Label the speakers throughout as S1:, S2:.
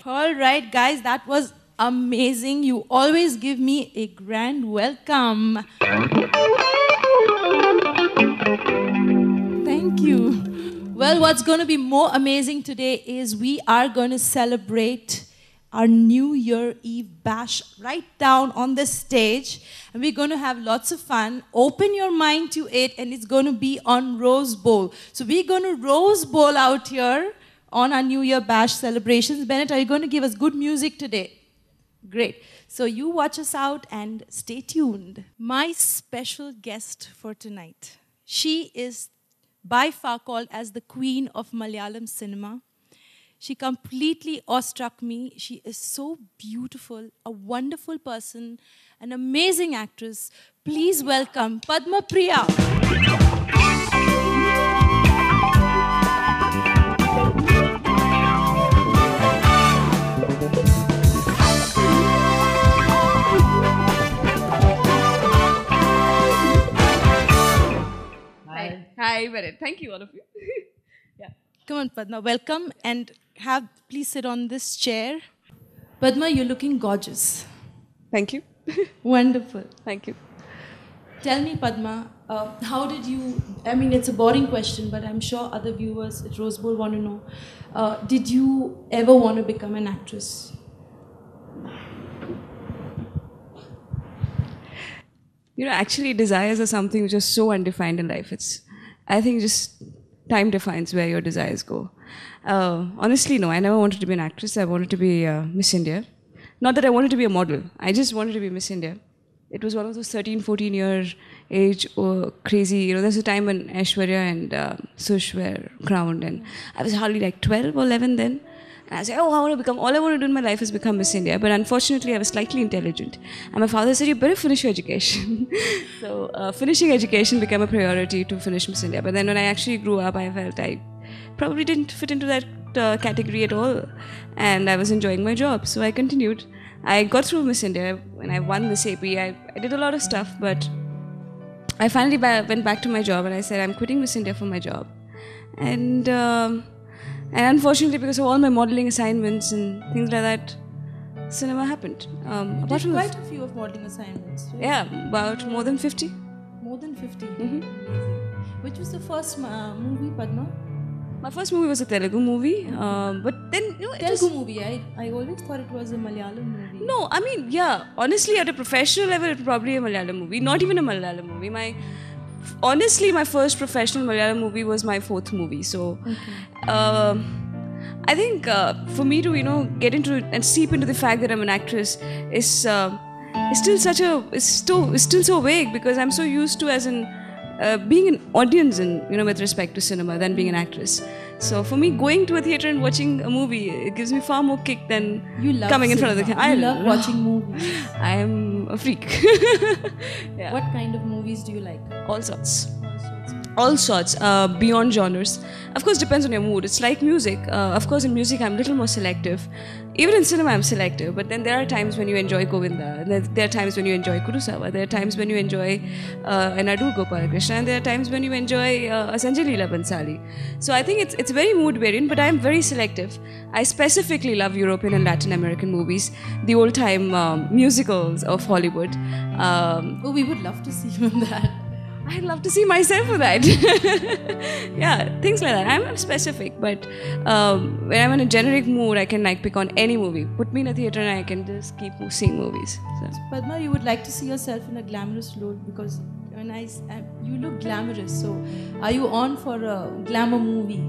S1: All right, guys, that was amazing. You always give me a grand welcome. Thank you. Well, what's going to be more amazing today is we are going to celebrate our New Year Eve bash right down on the stage. And we're going to have lots of fun. Open your mind to it, and it's going to be on Rose Bowl. So we're going to Rose Bowl out here on our New Year bash celebrations. Bennett, are you going to give us good music today? Great. So you watch us out and stay tuned. My special guest for tonight, she is by far called as the queen of Malayalam cinema. She completely awestruck me. She is so beautiful, a wonderful person, an amazing actress. Please welcome Padmapriya.
S2: Hi, Bennett. Thank you, all of you.
S1: Yeah. Come on, Padma. Welcome, and please sit on this chair. Padma, you're looking gorgeous.
S2: Thank you.
S1: Wonderful.
S2: Thank you.
S1: Tell me, Padma, how did you, I mean, it's a boring question, but I'm sure other viewers at Rose Bowl want to know, did you ever want to become an actress?
S2: You know, actually, desires are something which is so undefined in life. I think just time defines where your desires go. Honestly, no, I never wanted to be an actress. I wanted to be Miss India. Not that I wanted to be a model. I just wanted to be Miss India. It was one of those 13, 14-year age crazy, you know, there's a time when Aishwarya and Sush were crowned, and I was hardly like 12 or 11 then. And I said, oh, all I want to do in my life is become Miss India. But unfortunately, I was slightly intelligent. And my father said, you better finish your education. So finishing education became a priority to finish Miss India. But then when I actually grew up, I felt I probably didn't fit into that category at all. And I was enjoying my job. So I continued. I got through Miss India when I won Miss AP. I did a lot of stuff, but I finally went back to my job and I said, I'm quitting Miss India for my job. And unfortunately, because of all my modeling assignments and things like that, cinema happened.
S1: You did quite a few of modeling assignments, right?
S2: Yeah, about more than 50.
S1: More than 50?
S2: Mm-hmm.
S1: Amazing. Which was the first movie, Padma?
S2: My first movie was a Telugu movie, but then, you know,
S1: Telugu movie, I always thought it was a Malayalam movie.
S2: No, I mean, yeah, honestly, at a professional level, it was probably a Malayalam movie. Not even a Malayalam movie. Honestly, my first professional Malayalam movie was my fourth movie. So, I think for me to, you know, get into and seep into the fact that I'm an actress is still so vague, because I'm so used to being an audience with respect to cinema than being an actress. So for me, going to a theatre and watching a movie, it gives me far more kick than coming in front of the camera.
S1: I love watching movies.
S2: I am a freak.
S1: Yeah. What kind of movies do you like?
S2: All sorts. All sorts, beyond genres. Of course, depends on your mood. It's like music. Of course, in music, I'm a little more selective. Even in cinema, I'm selective. But then there are times when you enjoy Govinda. There are times when you enjoy Kurusawa. There are times when you enjoy Nadu Gopalakrishna. And there are times when you enjoy Sanjay Leela Bansali. So I think it's very mood variant, but I'm very selective. I specifically love European and Latin American movies, the old-time musicals of Hollywood.
S1: Oh, we would love to see you in that.
S2: I'd love to see myself for that. Yeah, things like that. I'm not specific, but when I'm in a generic mood, I can like pick on any movie. Put me in a theater and I can just keep seeing movies. So.
S1: Padma, you would like to see yourself in a glamorous role because when you look glamorous. So, are you on for a glamour movie?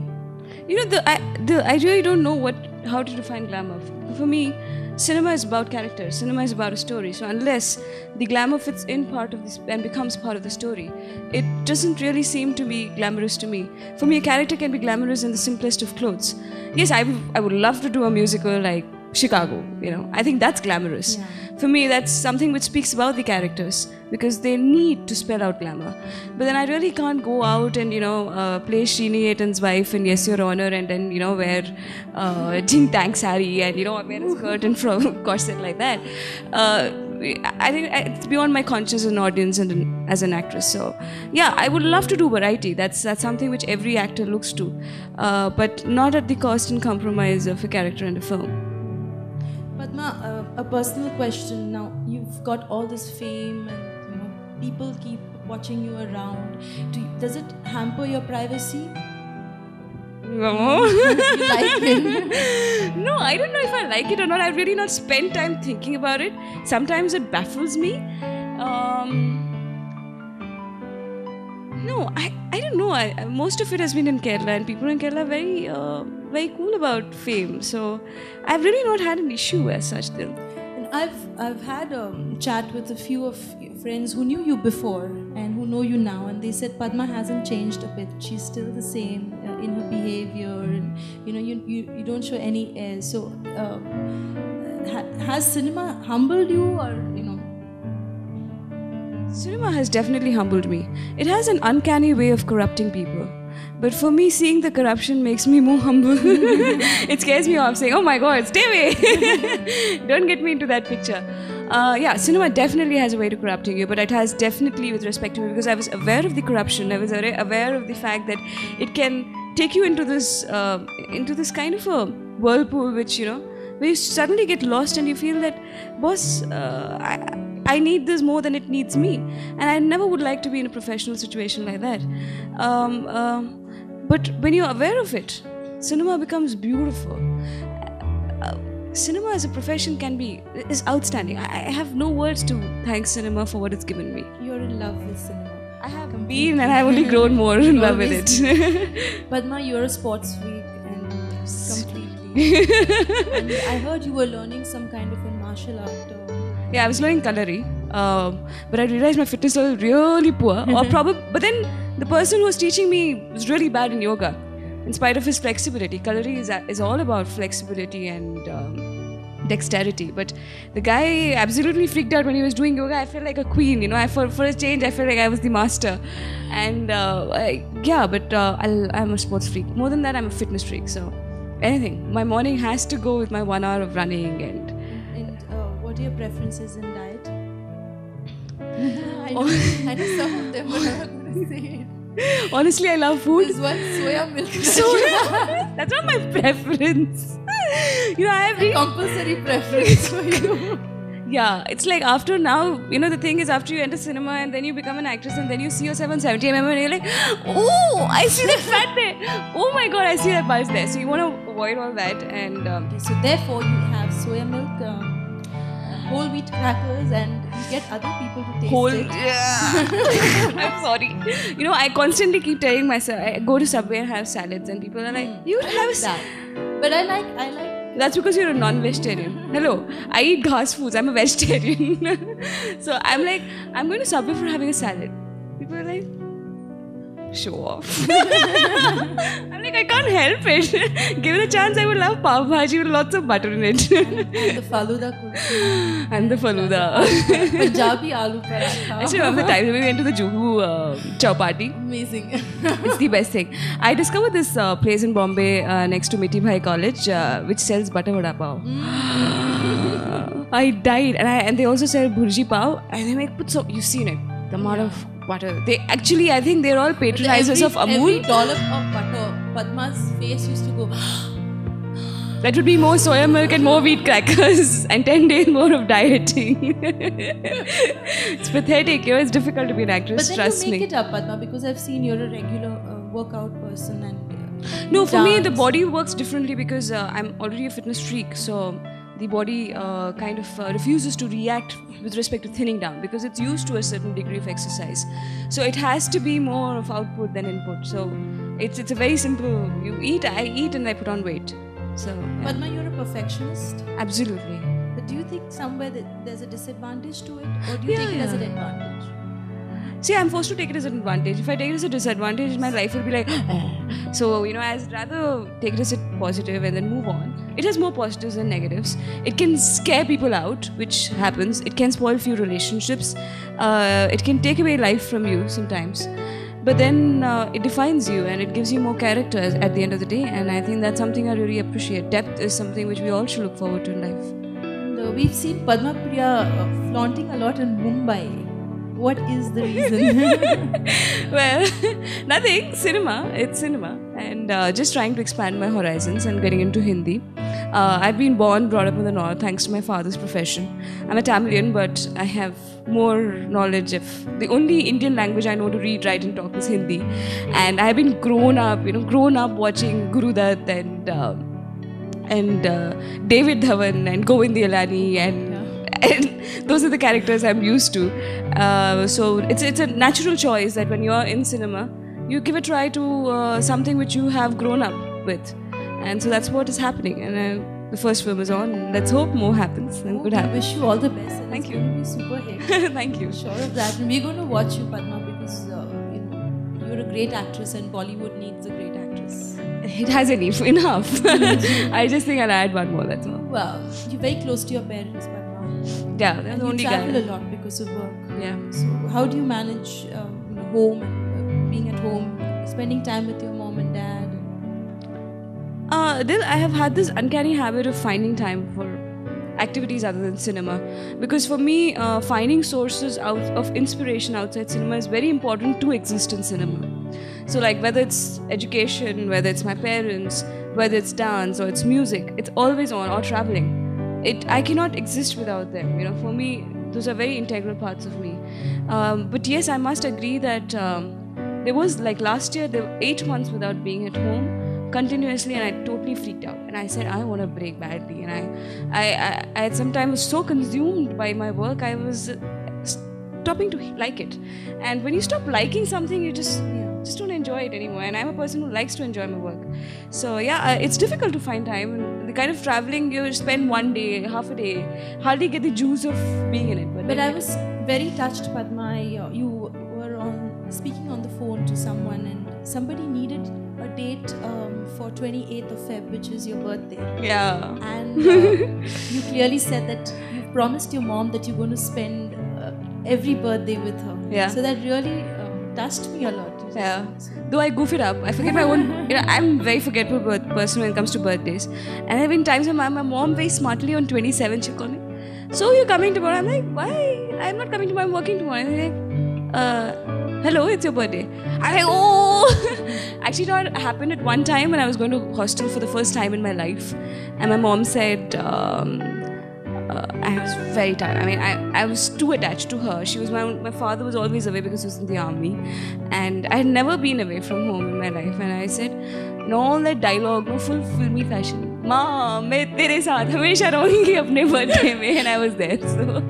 S2: You know, I really don't know how to define glamour. For me, cinema is about characters. Cinema is about a story. So unless the glamour fits in part of this and becomes part of the story, it doesn't really seem to be glamorous to me. For me, a character can be glamorous in the simplest of clothes. Yes, I would love to do a musical like Chicago. You know, I think that's glamorous.
S1: Yeah.
S2: For me, that's something which speaks about the characters because they need to spell out glamour. But then I really can't go out and, play Srini Etan's wife in Yes, Your Honor and then, wear Jing Tang sari and, wear a skirt and corset like that. I think it's beyond my conscious as an audience and as an actress. So, yeah, I would love to do variety. That's something which every actor looks to. But not at the cost and compromise of a character in a film.
S1: Padma, a personal question. Now, you've got all this fame and people keep watching you around. Does it hamper your privacy?
S2: No.
S1: You like it?
S2: No, I don't know if I like it or not. I've really not spent time thinking about it. Sometimes it baffles me. No, I don't know. Most of it has been in Kerala, and people in Kerala are very cool about fame. So I've really not had an issue as such then.
S1: And I've had a chat with a few of your friends who knew you before and who know you now, and they said Padma hasn't changed a bit. She's still the same in her behavior, and you don't show any airs. So has cinema humbled you, or
S2: Cinema has definitely humbled me. It has an uncanny way of corrupting people. But for me, seeing the corruption makes me more humble. It scares me off, saying, oh my God, stay away. Don't get me into that picture. Yeah, cinema definitely has a way to corrupting you, but it has definitely with respect to me, because I was aware of the corruption. I was aware of the fact that it can take you into this kind of a whirlpool, which, where you suddenly get lost and you feel that, boss, I need this more than it needs me. And I never would like to be in a professional situation like that. But when you're aware of it, cinema becomes beautiful. Cinema as a profession is outstanding. I have no words to thank cinema for what it's given me.
S1: You're in love with cinema.
S2: I have been, and I've only grown more in love with it.
S1: Padma, you're a sports freak and completely. And I heard you were learning some kind of a martial art.
S2: Yeah, I was learning Kalari, but I realized my fitness level really poor. But then the person who was teaching me was really bad in yoga, in spite of his flexibility. Kalari is all about flexibility and dexterity. But the guy absolutely freaked out when he was doing yoga. I felt like a queen, for a change, I felt like I was the master. And I'm a sports freak. More than that, I'm a fitness freak. So anything. My morning has to go with my 1 hour of running and
S1: what are your preferences in diet? I know some of them, but I'm not going to say it.
S2: Honestly, I love food.
S1: There's one soya milk.
S2: That's not my preference. I have
S1: a compulsory preference for you.
S2: Yeah, it's like after now, the thing is after you enter cinema and then you become an actress and then you see yourself on 70mm and you're like, oh, I see that fat there. Oh my God, I see that buzz there. So you want to avoid all that. And
S1: okay, so therefore you have soya milk, whole wheat crackers, and you get other people to taste it.
S2: Yeah. I'm sorry. I constantly keep telling myself, I go to Subway and have salads, and people are like, you have
S1: that. But I like.
S2: That's because you're a non-vegetarian. Hello, I eat grass foods. I'm a vegetarian. So I'm like, I'm going to Subway for having a salad. People are like, show off. I'm like, I can't help it. Given a chance, I would love pav bhaji with lots of butter in it.
S1: And the faluda kulfi.
S2: And the faluda.
S1: Punjabi aloo paratha.
S2: I still remember the time we went to the Juhu chow party.
S1: Amazing.
S2: It's the best thing. I discovered this place in Bombay next to Miti Bhai College which sells butter vada pav. I died. And they also sell bhurji pav. And they make, you've seen it. The amount of butter. I think they're all patronizers of Amul.
S1: Every dollop of butter, Padma's face used to go.
S2: That would be more soya milk and more wheat crackers and 10 days more of dieting. It's pathetic, it's difficult to be an actress,
S1: But then
S2: trust
S1: you make
S2: me.
S1: it up, Padma, because I've seen you're a regular workout person and
S2: No, for me, the
S1: dance.
S2: body works differently because I'm already a fitness freak. So the body kind of refuses to react with respect to thinning down because it's used to a certain degree of exercise. So it has to be more of output than input. So it's a very simple, you eat, I eat, and I put on weight. So, yeah.
S1: Padma, you're a perfectionist.
S2: Absolutely.
S1: But do you think somewhere that there's a disadvantage to it, or do you take it as an advantage?
S2: See, I'm forced to take it as an advantage. If I take it as a disadvantage, my life will be like, so, I'd rather take it as a positive and then move on. It has more positives than negatives. It can scare people out, which happens. It can spoil few relationships. It can take away life from you sometimes. But then it defines you and it gives you more character at the end of the day. And I think that's something I really appreciate. Depth is something which we all should look forward to in life.
S1: And, we've seen Padmapriya flaunting a lot in Mumbai. What is the reason?
S2: Well, nothing. Cinema. It's cinema. And just trying to expand my horizons and getting into Hindi. I've been born, brought up in the north thanks to my father's profession. I'm a Tamilian, but I have more knowledge of the only Indian language I know to read, write and talk is Hindi. And I've been grown up watching Guru Dutt and David Dhawan and Govind Yalani and those are the characters I'm used to. So it's a natural choice that when you're in cinema, you give a try to something which you have grown up with. And so that's what is happening. And the first film is on. And let's hope more happens and good
S1: I
S2: happens.
S1: wish you all the best. And
S2: Thank
S1: it's
S2: you.
S1: going to be super hit.
S2: Thank you.
S1: Sure of that. And we're going to watch you, Padma, because you're a great actress and Bollywood needs a great actress.
S2: It has enough. I just think I'll add one more, that's all.
S1: Well, you're very close to your parents, Padma.
S2: Yeah, they're
S1: And
S2: the
S1: you
S2: only
S1: travel
S2: guy.
S1: a lot because of work.
S2: Yeah.
S1: So how do you manage home and being at home, spending time with your mom and dad?
S2: Dil, I have had this uncanny habit of finding time for activities other than cinema. Because for me, finding sources of inspiration outside cinema is very important to exist in cinema. So like whether it's education, whether it's my parents, whether it's dance or it's music, it's always on, or traveling. I cannot exist without them. For me, those are very integral parts of me. But yes, I must agree that there was like last year, there were 8 months without being at home continuously, and I totally freaked out. And I said, I want a break badly. And I at some time was so consumed by my work, I was stopping to like it. And when you stop liking something, you just don't enjoy it anymore. And I'm a person who likes to enjoy my work. So yeah, it's difficult to find time. And the kind of traveling you spend one day, half a day, hardly get the juice of being in it.
S1: But I was very touched, Padma. You were speaking on the phone to someone, and somebody needed a date for 28th of Feb, which is your birthday.
S2: Yeah.
S1: And you clearly said that you promised your mom that you're going to spend every birthday with her.
S2: Yeah.
S1: So that really touched me a lot.
S2: Yeah. Though I goof it up, I forget my own. I'm a very forgetful person when it comes to birthdays. And there have been times when my mom very smartly on 27th she'll call me, so you're coming tomorrow? I'm like, why? I'm not coming tomorrow, I'm working tomorrow. I'm like, hello, it's your birthday. I'm like, oh. Actually, that happened at one time when I was going to hostel for the first time in my life. And my mom said, I was very tired. I mean, I was too attached to her. She was my father was always away because he was in the army. And I had never been away from home in my life. And I said, no, all that dialogue, no full filmy fashion. Mom, मैं तेरे साथ हमेशा रहूँगी अपने birthday में. And I was there. So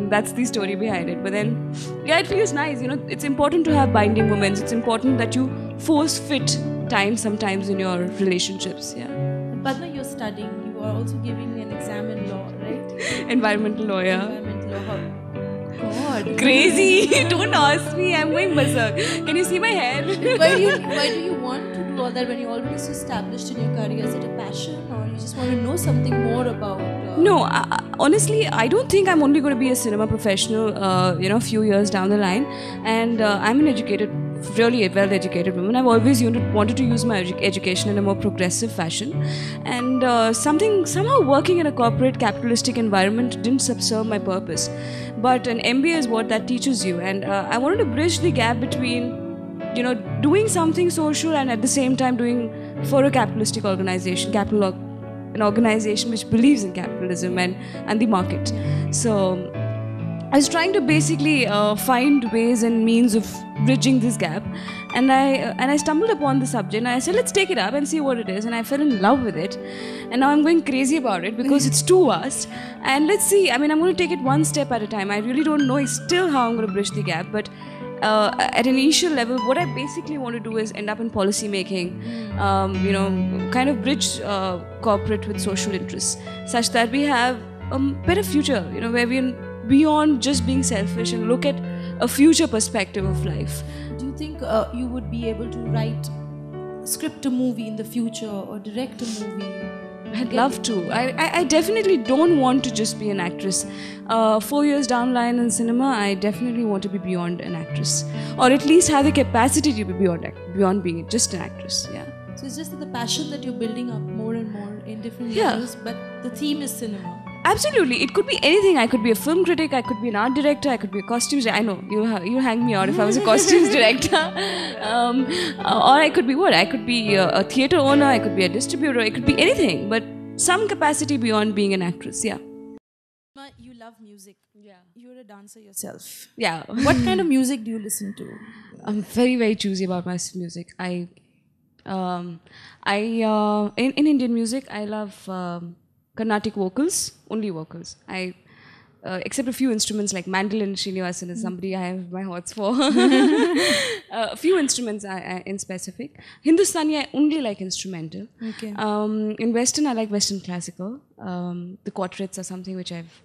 S2: that's the story behind it. But then, yeah, it feels nice. It's important to have binding moments. It's important that you force fit time sometimes in your relationships. Yeah.
S1: Padma, you're studying. You are also giving an exam in law, right?
S2: Environmental law, yeah.
S1: Environmental law. God.
S2: Crazy. Don't ask me. I'm going berserk. Can you see my hair?
S1: Why do you want to do all that when you're already so established in your career? Is it a passion, or you just want to know something more about?
S2: No, honestly, I don't think I'm only going to be a cinema professional, a few years down the line. And I'm an educated, really well-educated woman. I've always wanted to use my education in a more progressive fashion. And somehow working in a corporate capitalistic environment didn't subserve my purpose. But an MBA is what that teaches you. And I wanted to bridge the gap between, doing something social and at the same time doing for a capitalistic organization, an organization which believes in capitalism and the market. So I was trying to basically find ways and means of bridging this gap, and I stumbled upon the subject, and I said, let's take it up and see what it is, and I fell in love with it, and now I'm going crazy about it because it's too vast, and let's see. I mean, I'm going to take it one step at a time. I really don't know still how I'm going to bridge the gap, but at an initial level, what I basically want to do is end up in policy making, kind of bridge corporate with social interests, such that we have a better future, where we're beyond just being selfish and look at a future perspective of life.
S1: Do you think you would be able to script a movie in the future or direct a movie?
S2: I'd love to. I definitely don't want to just be an actress. 4 years down the line in cinema, I definitely want to be beyond an actress, or at least have the capacity to be beyond being just an actress. Yeah.
S1: So it's just the passion that you're building up more and more in different levels, but the theme is cinema.
S2: Absolutely. It could be anything. I could be a film critic, I could be an art director, I could be a costumes director. I know, you hang me out if I was a costumes director. Or I could be what? I could be a theatre owner, I could be a distributor, it could be anything. But some capacity beyond being an actress, yeah.
S1: You love music. Yeah. You're a dancer yourself.
S2: Yeah.
S1: What kind of music do you listen to?
S2: I'm very, very choosy about my music. In Indian music, I love Carnatic vocals, only vocals. Except a few instruments like mandolin, Srinivasan is somebody I have my hearts for. A few instruments in specific. Hindustani, I only like instrumental.
S1: Okay.
S2: In Western, I like Western classical. The quartets are something which I've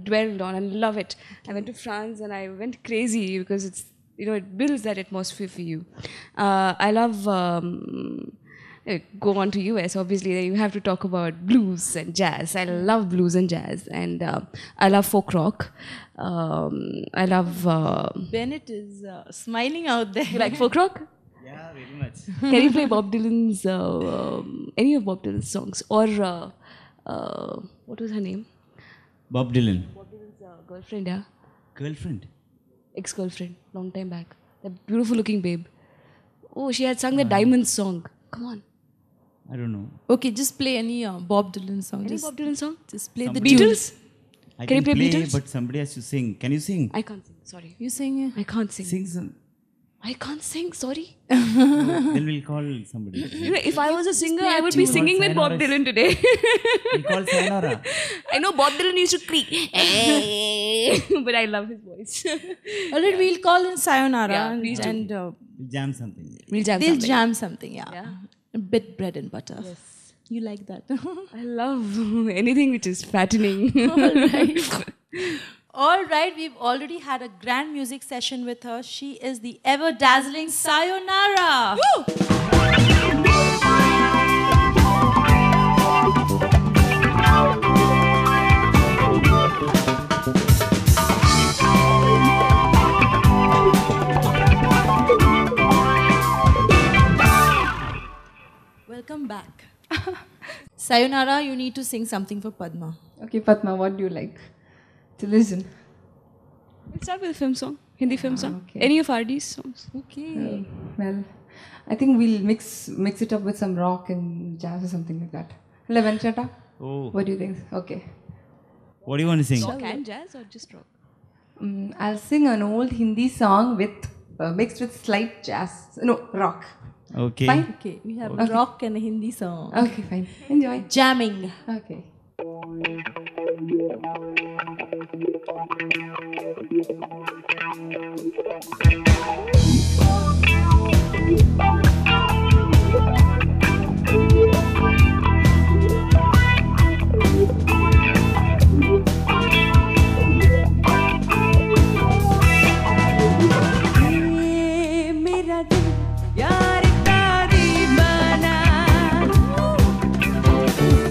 S2: dwelled on and love it. I went to France and I went crazy because it's it builds that atmosphere for you. I love. Go on to US, obviously, then you have to talk about blues and jazz. I love blues and jazz, and I love folk rock. I love...
S1: Bennett is smiling out there.
S2: You like folk rock?
S3: Yeah, very much.
S2: Can you play Bob Dylan's, any of Bob Dylan's songs? Or, what was her name?
S3: Bob Dylan.
S2: Bob Dylan's girlfriend, yeah.
S3: Girlfriend?
S2: Ex-girlfriend, long time back. That beautiful looking babe. Oh, she had sung the Diamonds song. Come on.
S3: I don't know.
S1: Okay, just play any Bob Dylan song.
S2: Any Bob Dylan song?
S1: Just play
S3: Somebody.
S1: the
S2: Beatles?
S3: I
S2: Can you play Beatles?
S3: but somebody has to sing. Can you sing?
S2: I can't sing, sorry.
S1: You sing it.
S2: I can't sing.
S3: Sing some.
S2: I can't sing, sorry.
S3: Then we'll call somebody.
S2: If I was a singer,
S1: play a
S2: I would be
S1: tune.
S2: singing with Bob
S3: Sayonara.
S2: Dylan today.
S3: We'll call Sayonara.
S2: I know Bob Dylan used to creak. But I love his voice.
S1: Alright, we'll call in Sayonara
S2: Yeah, please do.
S1: and
S3: We'll jam something.
S2: We'll jam
S1: they'll
S2: something.
S1: jam something, yeah.
S2: Yeah.
S1: A bit bread and butter.
S2: Yes.
S1: You like that?
S2: I love anything which is fattening.
S1: All right, we've already had a grand music session with her. She is the ever-dazzling Sayonara. Woo! Welcome back. Sayonara, you need to sing something for Padma.
S4: Okay, Padma, what do you like to listen?
S2: We'll start with a film song, Hindi film song.
S4: okay.
S2: Any of RD's songs.
S1: Okay.
S4: Well, I think we'll mix it up with some rock and jazz or something like that. Leven Chata?
S3: Oh,
S4: What do you think? Okay.
S3: what do you want to sing?
S2: Rock and jazz or just rock?
S4: I'll sing an old Hindi song with mixed with slight jazz. No, rock.
S3: Okay.
S4: Fine?
S1: Okay, we have a rock and a Hindi song.
S4: Okay, fine. Enjoy.
S1: Jamming.
S4: Okay.
S1: मेरा दिल यार का दीवाना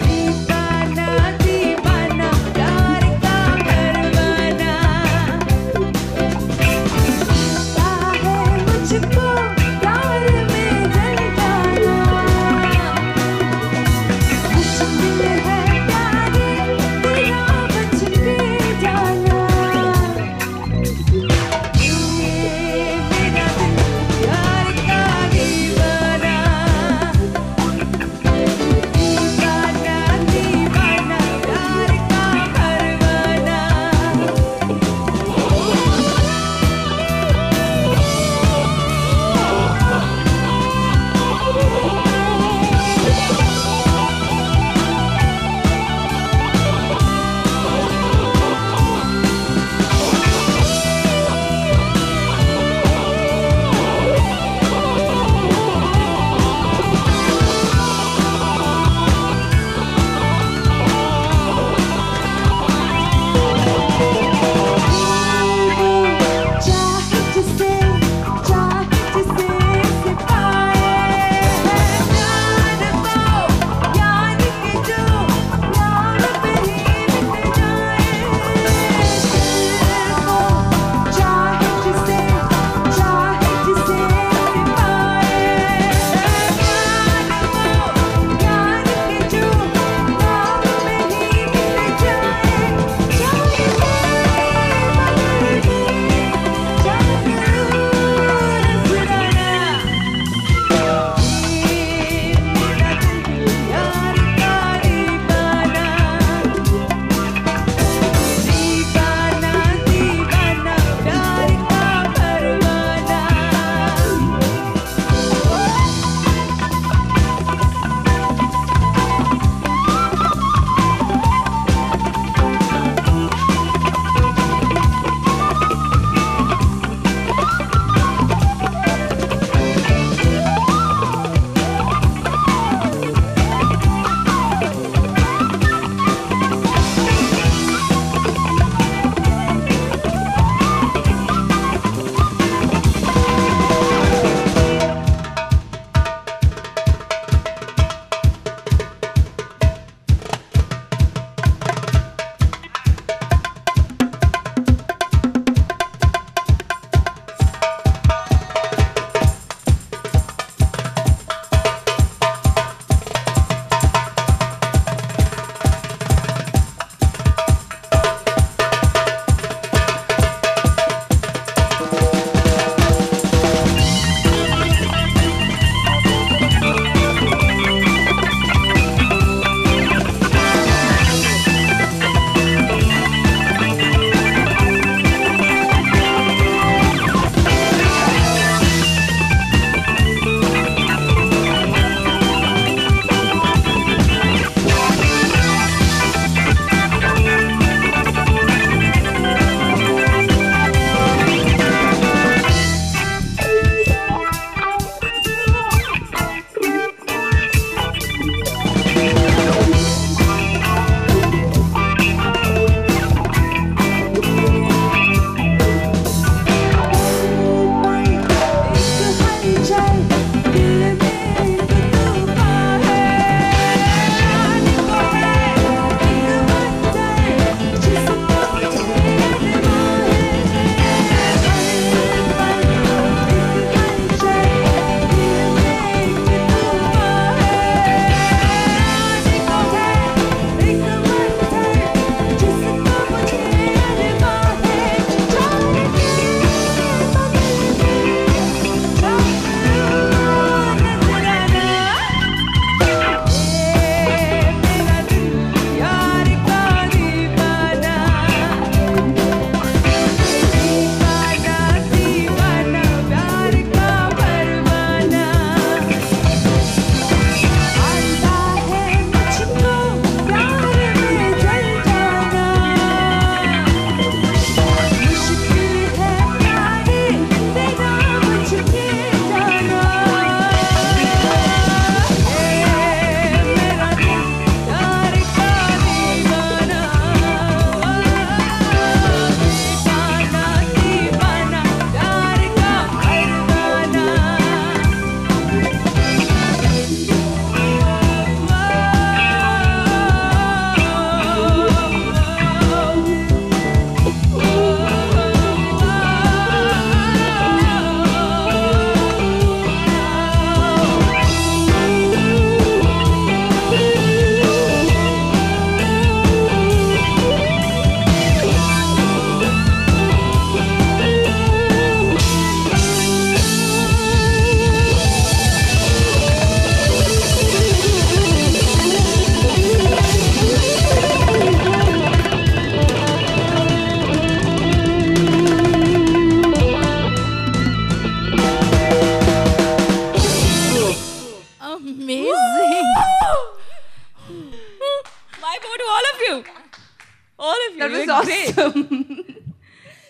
S1: दीवाना दीवाना यार का परवाना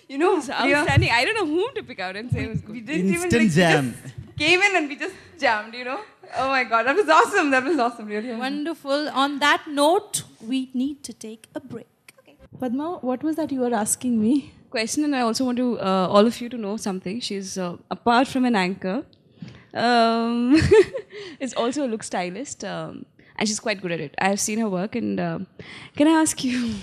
S4: You know,
S2: So outstanding. I don't know whom to pick out and say it was good.
S4: we didn't even
S3: Instant
S4: like,
S3: jam.
S4: just came in and we just jammed, you know. Oh my God, that was awesome. That was awesome, really. Awesome.
S1: Wonderful. On that note, we need to take a break. Okay. Padma, what was that you were asking me?
S2: Question, and I also want to all of you to know something. She's apart from an anchor, is also a look stylist, and she's quite good at it. I've seen her work, and can I ask you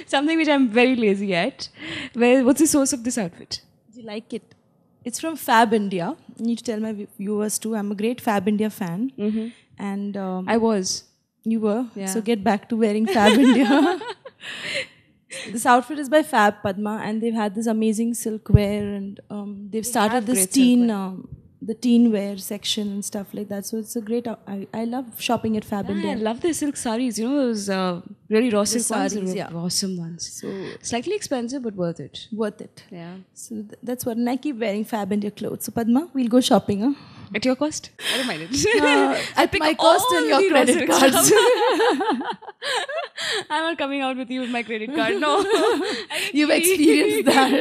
S2: something which I'm very lazy at? What's the source of this outfit?
S1: Do you like it? It's from Fab India. I need to tell my viewers too. I'm a great Fab India fan.
S2: Mm-hmm.
S1: And
S2: I was.
S1: you were.
S2: Yeah.
S1: So get back to wearing Fab India. This outfit is by Fab Padma, and they've had this amazing silkwear, and they've started
S2: have
S1: this
S2: great
S1: teen, the teen wear section and stuff like that. So it's a great. I love shopping at Fab
S2: I
S1: India.
S2: love the silk saris. You know, those really raw silk ones.
S1: sarees,
S2: They
S1: yeah.
S2: were awesome ones.
S1: So
S2: Slightly expensive, but worth it.
S1: worth it.
S2: Yeah.
S1: So that's what. And I keep wearing Fab India clothes. So Padma, we'll go shopping. Huh?
S2: At your cost? I don't mind it.
S1: At
S2: pick
S1: my cost
S2: all
S1: and your
S2: the
S1: credit
S2: raw silk
S1: cards.
S2: I'm not coming out with you with my credit card. No. I get
S1: You've
S2: giddy.
S1: experienced that.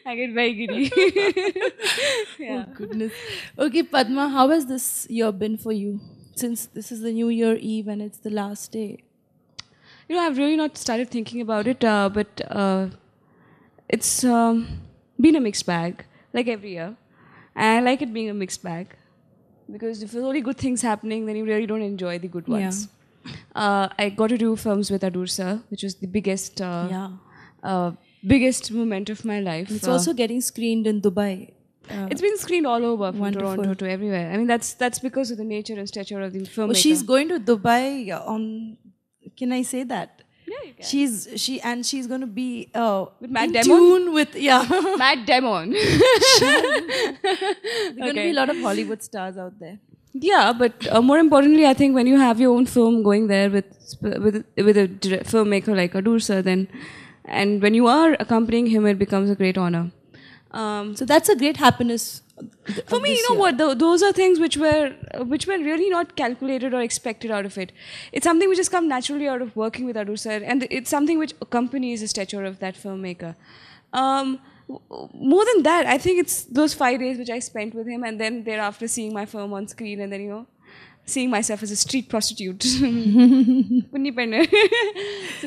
S2: I get very giddy. Yeah.
S1: Oh, goodness. Okay, Padma, how has this year been for you? Since this is the New Year Eve and it's the last day.
S2: You know, I've really not started thinking about it, but it's been a mixed bag, like every year. And I like it being a mixed bag. Because if there's only good things happening, then you really don't enjoy the good ones. I got to do films with Adur sir, which was the biggest biggest moment of my life.
S1: It's also getting screened in Dubai.
S2: It's been screened all over, from
S1: Wonderful.
S2: Toronto to everywhere. I mean, that's because of the nature and stature of the filmmaker.
S1: Oh, she's going to Dubai on. Can I say that?
S2: Yeah, you can.
S1: She's going to be
S2: With Matt
S1: in
S2: Damon?
S1: tune with
S2: Matt Damon.
S1: There's going to be a lot of Hollywood stars out there.
S2: Yeah, but more importantly, I think when you have your own film going there with a filmmaker like Adur sir, then and when you are accompanying him, it becomes a great honor.
S1: So that's a great happiness.
S2: For me, you know what? Those are things which were really not calculated or expected out of it. It's something which has come naturally out of working with Adur sir, and it's something which accompanies the stature of that filmmaker. More than that, I think it's those 5 days which I spent with him, and then thereafter seeing my film on screen, and then seeing myself as a street prostitute. So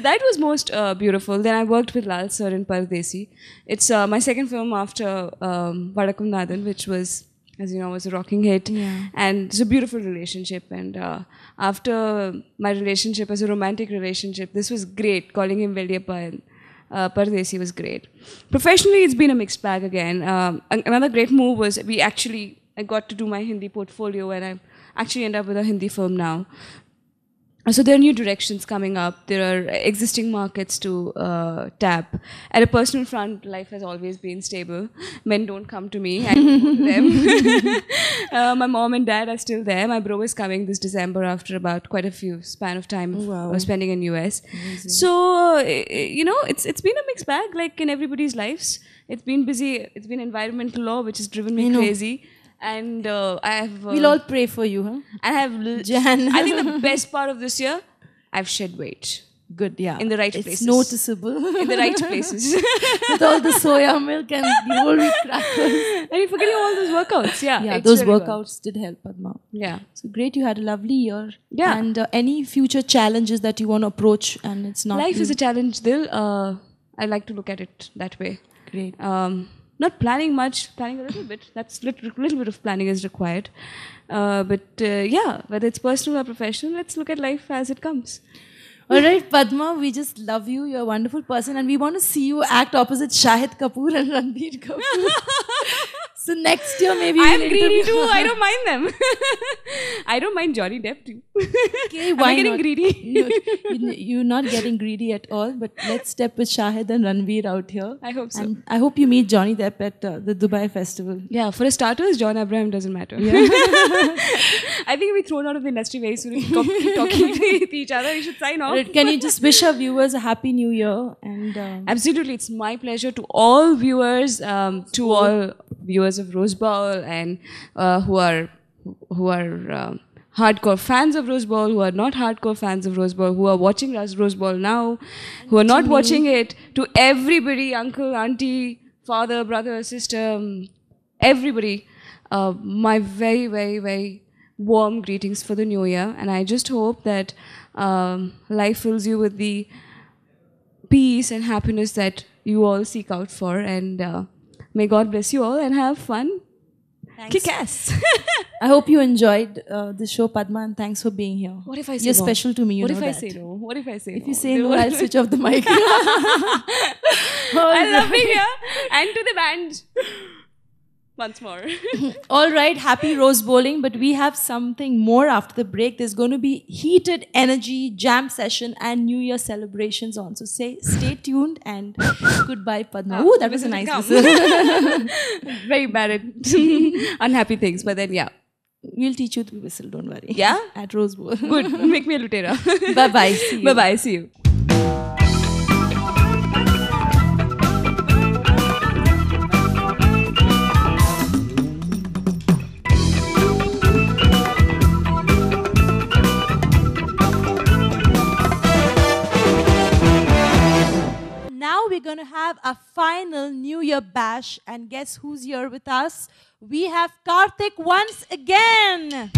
S2: that was most beautiful. Then I worked with Lal sir in Pardesi. It's my second film after Vadakum Nadan, which was, as you know, was a rocking hit.
S1: Yeah.
S2: And it's a beautiful relationship. And after my relationship as a romantic relationship, this was great. Calling him Veldiyappa and Pardesi was great. Professionally, it's been a mixed bag again. Another great move was I got to do my Hindi portfolio, and I actually end up with a Hindi film now. So there are new directions coming up. There are existing markets to tap. At a personal front, life has always been stable. Men don't come to me. I don't go to them. My mom and dad are still there. My bro is coming this December after about quite a few span of time of spending in US. Amazing. So, it's been a mixed bag, like in everybody's lives. It's been busy. It's been environmental law, which has driven me crazy. And I have...
S1: We'll all pray for you, huh?
S2: Jan. I think the best part of this year, I've shed weight.
S1: Good, yeah.
S2: In the right
S1: it's
S2: places.
S1: It's noticeable.
S2: In the right places.
S1: With all the soya milk and the whole wheat crackers.
S2: And you're forgetting all those workouts. Yeah,
S1: those workouts did help, Padma.
S2: Yeah.
S1: So great, you had a lovely year.
S2: Yeah.
S1: And any future challenges that you want to approach, and it's not...
S2: Life is a challenge, Dil. I like to look at it that way.
S1: Great.
S2: Not planning much, planning a little bit. That's little bit of planning is required. But whether it's personal or professional, let's look at life as it comes.
S1: All right, Padma, we just love you. You're a wonderful person, and we want to see you act opposite Shahid Kapoor and Ranbir Kapoor. So next year, maybe
S2: I'm greedy too. I don't mind them. I don't mind Johnny Depp too.
S1: Okay, why
S2: Am I getting
S1: not?
S2: greedy?
S1: You're not getting greedy at all, but let's step with Shahid and Ranveer out here.
S2: I hope so.
S1: And I hope you meet Johnny Depp at the Dubai festival.
S2: Yeah, for starters, John Abraham doesn't matter. Yeah. I think we'll be thrown out of the industry very soon if we keep talking to each other. We should sign off.
S1: Right, can you just wish our viewers a happy new year? And
S2: Absolutely, it's my pleasure to all viewers, all viewers of Rosebowl and who are hardcore fans of Rosebowl, who are not hardcore fans of Rosebowl, who are watching us Rosebowl now, who are not watching it, to everybody, uncle, auntie, father, brother, sister, everybody, my very, very, very warm greetings for the new year. And I just hope that life fills you with the peace and happiness that you all seek out for. And may God bless you all and have fun.
S1: Thanks.
S2: Kick ass.
S1: I hope you enjoyed the show, Padma, and thanks for being here.
S2: What if I say
S1: You're
S2: no?
S1: special to me, you
S2: What
S1: know
S2: if I
S1: that.
S2: say no? What if I say no?
S1: If you say no, I'll switch off the mic.
S2: I love being here. And to the band. Once more.
S1: All right, happy Rose Bowling, but we have something more after the break. There's going to be heated energy, jam session, and New Year celebrations on. So stay tuned and goodbye, Padma. Ooh, that was a nice whistle.
S2: Very bad at unhappy things, but then yeah.
S1: We'll teach you the whistle, don't worry.
S2: Yeah?
S1: At Rose Bowl.
S2: Good. Make me a lutera.
S1: Bye-bye. See you.
S2: Bye-bye. See you.
S1: Now we're going to have a final New Year bash, and guess who's here with us? We have Karthik once again.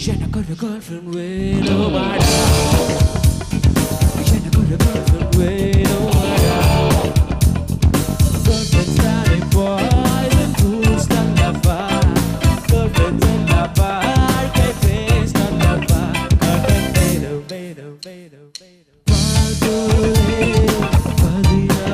S5: Jenna got a girlfriend with no matter. Jenna got a girlfriend with no matter. Girlfriends starting boys and fools stand the bar. Girlfriends in the bar, cafes stand the bar. Girlfriend better, better, better, better. Padmapriya, Padmapriya,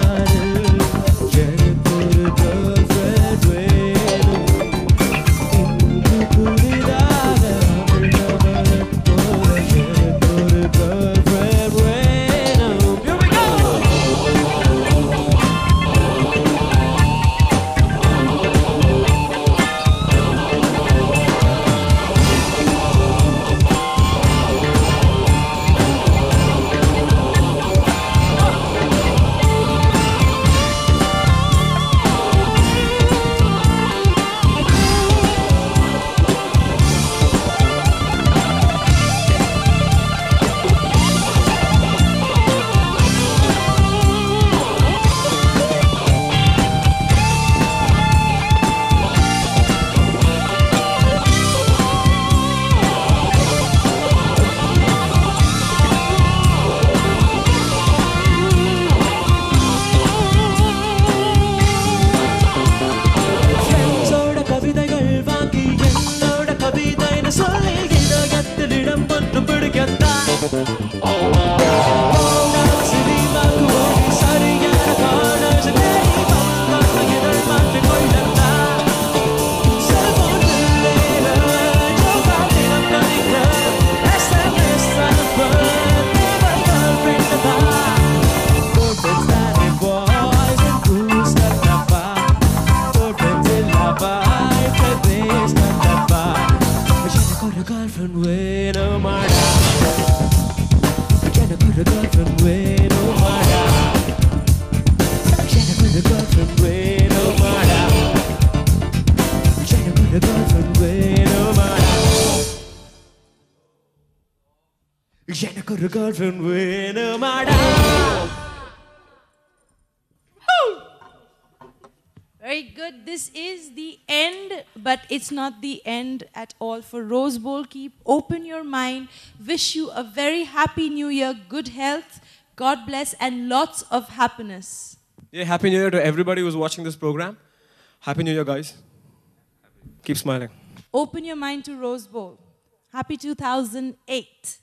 S5: Jenna got a girlfriend with no Jenna got a girlfriend with a madam.
S1: Very good. This is the end, but it's not the end at all for Rose Bowl. Keep open your mind. Wish you a very happy new year, good health, God bless, and lots of happiness.
S5: Yeah, happy new year to everybody who's watching this program. Happy new year, guys. Keep smiling.
S1: Open your mind to Rose Bowl. Happy 2008.